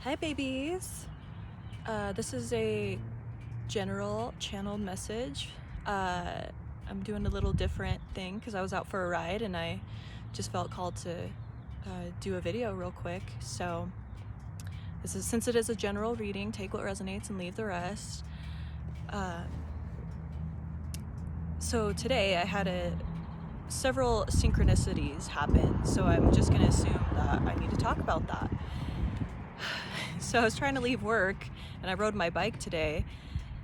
Hi babies. This is a general channeled message. I'm doing a little different thing because I was out for a ride and I just felt called to do a video real quick. So since it is a general reading, take what resonates and leave the rest. So today I had several synchronicities happen, so I'm just gonna assume that I need to talk about that. So I was trying to leave work and I rode my bike today,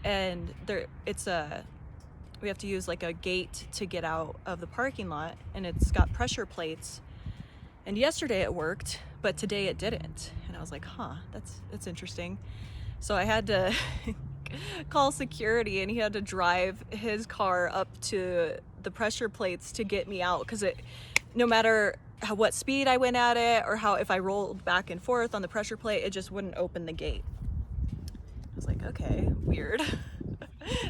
and we have to use like a gate to get out of the parking lot, and it's got pressure plates. And yesterday it worked, but today it didn't. And I was like, that's interesting. So I had to call security, and he had to drive his car up to the pressure plates to get me out, because no matter what speed I went at it or if I rolled back and forth on the pressure plate, it just wouldn't open the gate. I was like, okay, weird.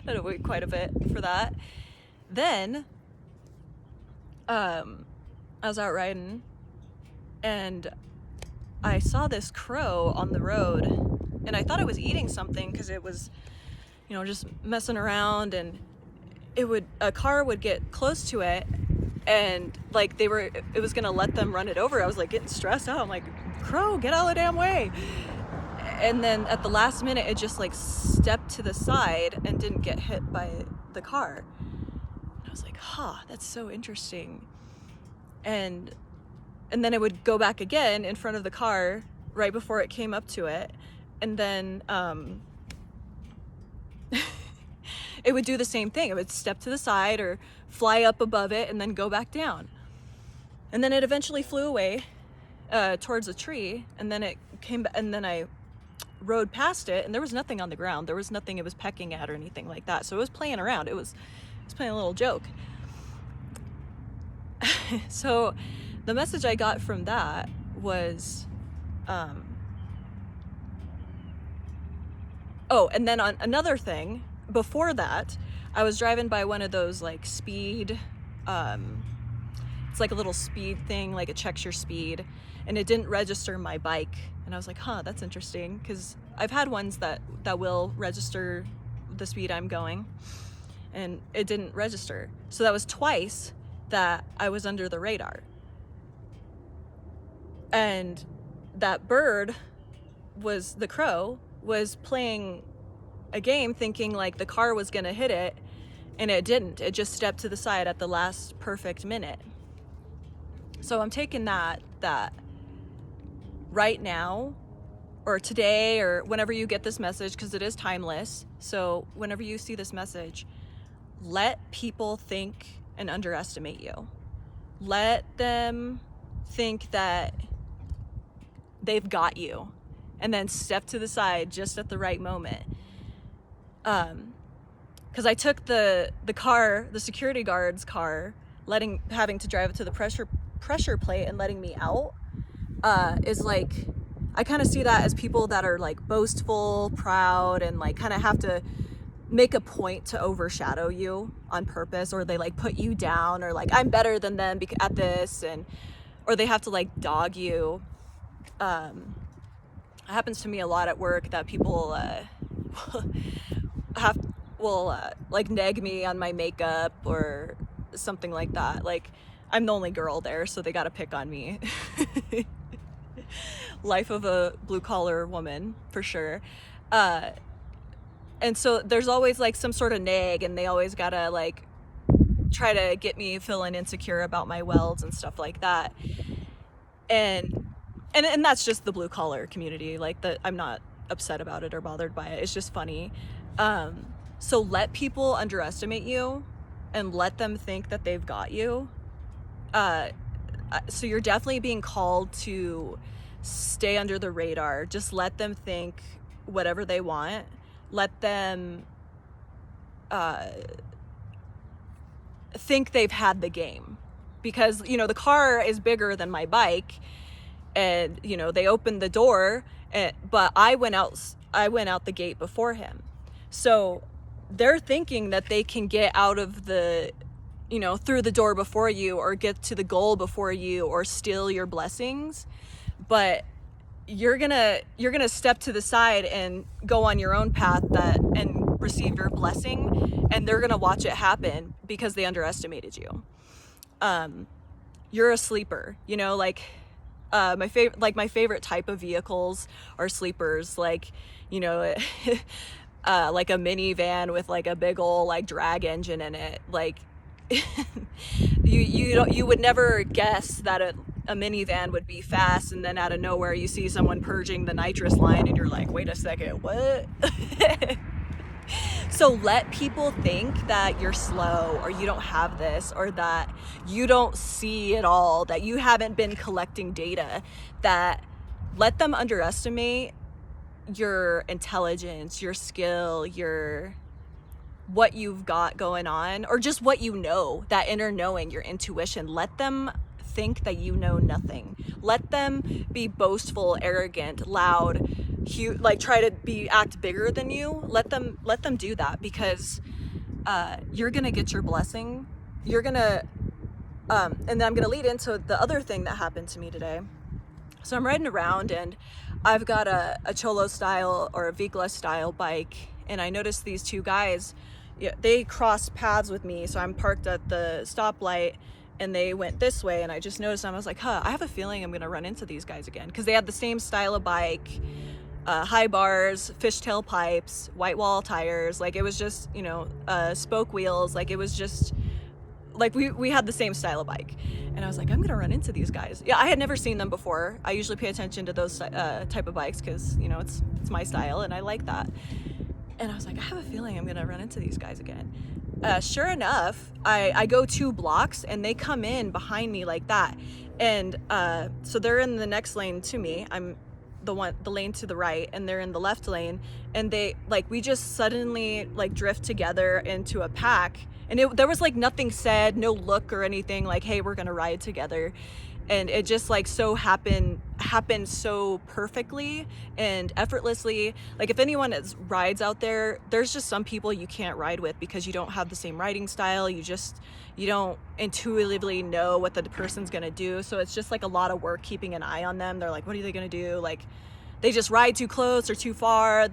That'll wait quite a bit for that. Then I was out riding and I saw this crow on the road, and I thought it was eating something because it was, just messing around, and a car would get close to it, and like it was gonna let them run it over. I was like getting stressed out. I'm like, crow, get out of the damn way. And then at the last minute, it just like stepped to the side and didn't get hit by the car. And I was like, that's so interesting. And then it would go back again in front of the car right before it came up to it. And then it would do the same thing. It would step to the side or fly up above it and then go back down. And then it eventually flew away towards a tree, and then it came back, and then I rode past it, and there was nothing on the ground. There was nothing it was pecking at or anything like that. So it was playing around. It was playing a little joke. So the message I got from that was, and then on another thing, before that, I was driving by one of those like speed, it's like a little speed thing, like it checks your speed, and it didn't register my bike. And I was like, that's interesting, because I've had ones that will register the speed I'm going, and it didn't register. So that was twice that I was under the radar. And that bird the crow was playing a game thinking like the car was gonna hit it, and it didn't. It just stepped to the side at the last perfect minute. So I'm taking that right now, or today, or whenever you get this message, because it is timeless. So whenever you see this message, let people think and underestimate you. Let them think that they've got you, and then step to the side just at the right moment. Because I took the security guard's car, having to drive it to the pressure plate and letting me out, is like, I kind of see that as people that are like boastful, proud, and like kind of have to make a point to overshadow you on purpose, or they like put you down, or like, I'm better than them at this, or they have to like dog you. It happens to me a lot at work that people will like neg me on my makeup or something like that. Like, I'm the only girl there, so they gotta pick on me. Life of a blue-collar woman, for sure. And so there's always like some sort of nag, and they always gotta like try to get me feeling insecure about my welds and stuff like that. And that's just the blue-collar community. Like, I'm not upset about it or bothered by it. It's just funny. So let people underestimate you and let them think that they've got you. So you're definitely being called to stay under the radar. Just let them think whatever they want. Let them think they've had the game, because the car is bigger than my bike, and they opened the door, but I went out the gate before him. So they're thinking that they can get out of the through the door before you, or get to the goal before you, or steal your blessings. But you're gonna step to the side and go on your own path and receive your blessing, and they're gonna watch it happen because they underestimated you. You're a sleeper, you know, like my favorite type of vehicles are sleepers, like, you know, like a minivan with like a big old like drag engine in it. Like you would never guess that a minivan would be fast, and then out of nowhere you see someone purging the nitrous line and you're like, wait a second, what? So let people think that you're slow, or you don't have this, or that you don't see it all, that you haven't been collecting data. That let them underestimate your intelligence, your skill, what you've got going on, or just what you know, that inner knowing, your intuition. Let them think that you know nothing. Let them be boastful, arrogant, loud, like try to act bigger than you. Let them do that, because you're gonna get your blessing. You're gonna and then I'm gonna lead into the other thing that happened to me today. So I'm riding around and I've got a Cholo style or a Vikla style bike, and I noticed these two guys, they crossed paths with me. So I'm parked at the stoplight and they went this way, and I just noticed them. I was like, I have a feeling I'm gonna run into these guys again, because they had the same style of bike, high bars, fishtail pipes, white wall tires. Like it was just, you know, spoke wheels. Like it was just like we had the same style of bike. And I was like, I'm gonna run into these guys. Yeah, I had never seen them before. I usually pay attention to those type of bikes because, you know, it's my style and I like that. And I was like, I have a feeling I'm gonna run into these guys again. Sure enough, I go 2 blocks and they come in behind me like that. And so they're in the next lane to me. I'm the lane to the right, and they're in the left lane. And we just suddenly like drift together into a pack. And there was like nothing said, no look or anything, like, hey, we're gonna ride together. And it just like so happened so perfectly and effortlessly. Like if anyone rides out there, there's just some people you can't ride with because you don't have the same riding style. You don't intuitively know what the person's gonna do. So it's just like a lot of work keeping an eye on them. They're like, what are they gonna do? Like they just ride too close or too far.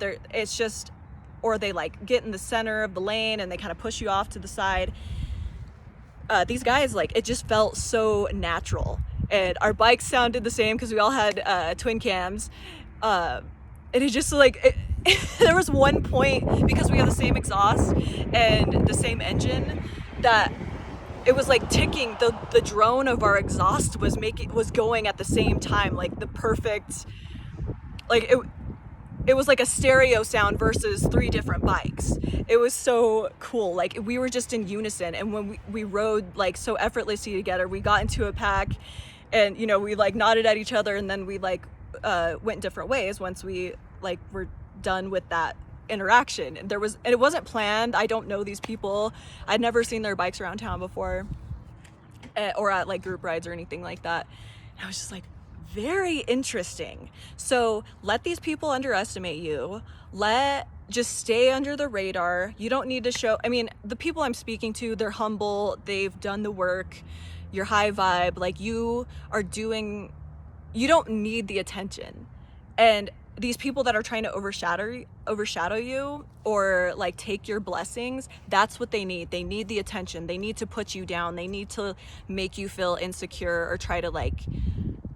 Or they like get in the center of the lane and they kind of push you off to the side. These guys, like, it just felt so natural. And our bikes sounded the same because we all had twin cams. And it just like, there was one point, because we have the same exhaust and the same engine, that it was like ticking. The drone of our exhaust was going at the same time, like the perfect, like it was like a stereo sound versus 3 different bikes. It was so cool. Like we were just in unison. And when we rode like so effortlessly together, we got into a pack and, you know, we like nodded at each other, and then we like went different ways once we like were done with that interaction. And it wasn't planned. I don't know these people. I'd never seen their bikes around town before, or at like group rides or anything like that. And I was just like, very interesting. So let these people underestimate you. Just stay under the radar. You don't need to show. I mean, the people I'm speaking to, they're humble. They've done the work. You're high vibe. Like you don't need the attention. And these people that are trying to overshadow you or like take your blessings, that's what they need. They need the attention. They need to put you down. They need to make you feel insecure or try to like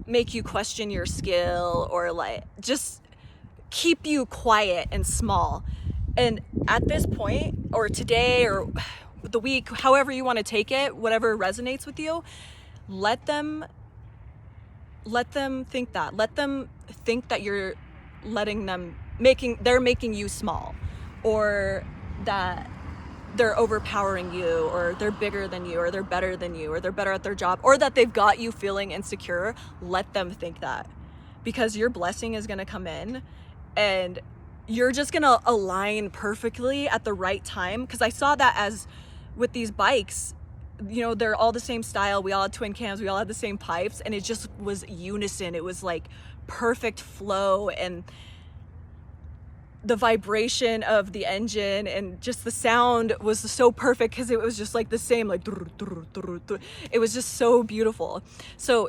make you question your skill, or like just keep you quiet and small. And at this point, or today, or the week, however you want to take it, whatever resonates with you, let them think that. Let them think that you're they're making you small, or that they're overpowering you, or they're bigger than you, or they're better than you, or they're better at their job, or that they've got you feeling insecure. Let them think that, because your blessing is going to come in and you're just going to align perfectly at the right time. Because I saw that as with these bikes, you know, they're all the same style. We all had twin cams, we all had the same pipes, and it just was unison. It was like perfect flow, and the vibration of the engine and just the sound was so perfect because it was just like the same, like it was just so beautiful. So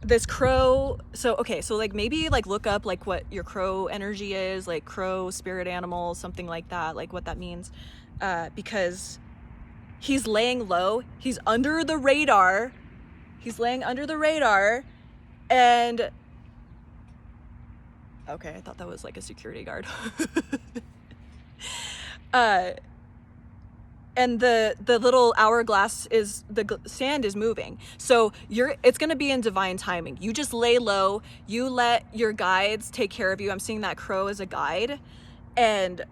this crow, so okay, so like maybe like look up like what your crow energy is, like crow spirit animal, something like that, like what that means, because he's laying low, he's under the radar, he's laying under the radar, and okay, I thought that was like a security guard. And the little hourglass is, the sand is moving, so it's going to be in divine timing. You just lay low, you let your guides take care of you. I'm seeing that crow as a guide, and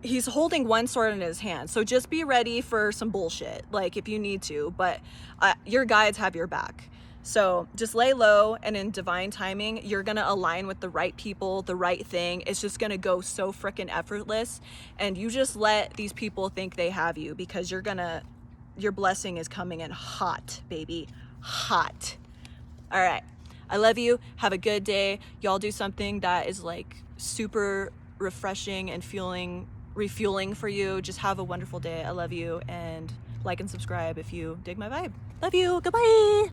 he's holding one sword in his hand, so just be ready for some bullshit, like if you need to, but your guides have your back. So just lay low, and in divine timing, you're gonna align with the right people, the right thing. It's just gonna go so freaking effortless, and you just let these people think they have you, because your blessing is coming in hot, baby, hot. All right, I love you. Have a good day. Y'all do something that is like super refreshing and refueling for you. Just have a wonderful day. I love you, and like and subscribe if you dig my vibe. Love you. Goodbye.